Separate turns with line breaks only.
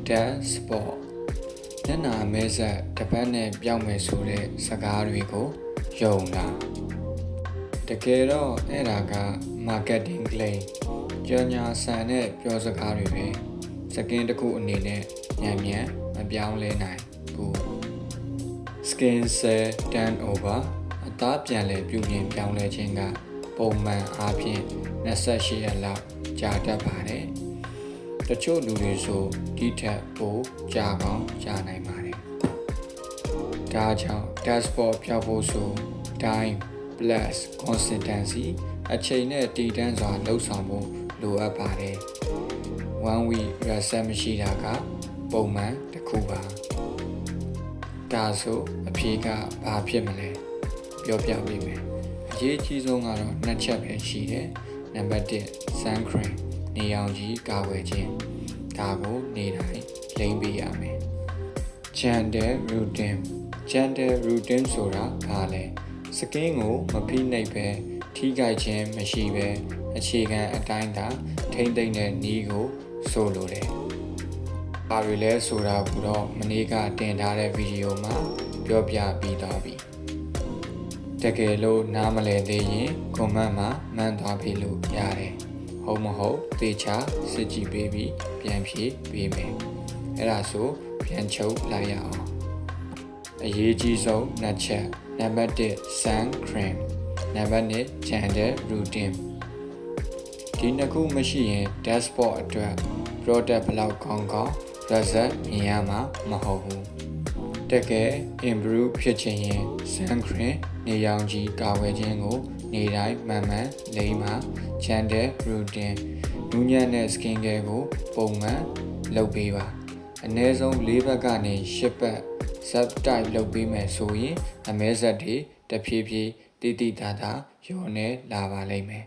Dead Spot မျက်နှာအမဲဆက်တစ်ပတ်နဲ့ပြောင်းမယ်ဆိုတဲ့စကားတွေကိုယုံတာတကယ်တော့အဲ့ဒါက marketing claim ကြော်ညာဆန်တဲ့ပြောစကားတွေပဲစကင်းတစ်ခုအနေနဲ့ညံ့မပြောင်းလဲနိုင်ဘူး Skin cell turnover အသားပြန်လည်ပြုပြင်ပြောင်းလဲခြင်းကပုံမှန်အားဖြင့်28ရက်လောက်ကြာတတ်ပါတယ်တချို့လူတွေဆိုဒီထက်ပိုကြာကောင်းကြာနိုင်ပါတယ်ဒါကြောင့် dashboard ဖြောက်ဖို့ဆို time plus consistency အချိန်နဲ့တည်တံ့စွာလှုပ်ဆောင်ဖို့လိုအပ်ပါတယ်1 week reset မရှိတာကပုံမှန်တစ်ခုပါဒါဆိုအဖြေကဘာဖြစ်မလဲပြောပြပေးမယ်အရေးကြီးဆုံးကတော့နှစ်ချက်ပဲရှိတယ်နံပါတ်1 sun cream နေရောင်ခြည်ကာကွယ်ခြင်းဒါကိုနေ့တိုင်းလိမ့်ပေးရမယ် gentle routine ဆိုတာဘာလဲစကင်းကိုမဖိနှိပ်ပဲထိခိုက်ခြင်းမရှိပဲအခြေခံအတိုင်းသာထိမ့်သိမ့်တဲ့နည်းကိုဆိုလိုတယ်။ဘာတွေလဲဆိုတာကိုတော့မနေ့ကတင်ထားတဲ့ဗီဒီယိုမှာပြောပြပြီးသွားပြီ။တကယ်လို့နားမလည်သေးရင် comment မှာမှန်သွားပြီလို့ရတယ်။ဟုတ်မဟုတ်သေချာစစ်ကြည့်ပေးပြီးပြန်ဖြေပေးမယ်။အဲ့ဒါဆိုပြန်ချုပ်လိုက်ရအောင်။အရေးကြီးဆုံးနှစ်ချက်နံပါတ်1 sun cream နံပါတ်2 gentle routine ဒီနှစ်ခုမရှိရင် dashboard အတွက် product ဘယ်လောက်ကောင်းကောင်း result မြင်ရမှာမဟုတ်ဘူးတကယ် improve ဖြစ်ချင်ရင် sun cream နေရောင်ခြည်ကာကွယ်ခြင်းကိုနေ့တိုင်းမှန်လိမ့်မှာ gentle routine နူးညံ့တဲ့ skin care ကိုပုံမှန်လုပ်ပေးပါအနည်းဆုံး4ဘက်ကနေ10ဘက် sub type လုပ်ပေးမယ်ဆိုရင်အမဲဆက်တွေတဖြည်းဖြည်းတိတိတသားလျော့နေလာပါလိမ့်မယ်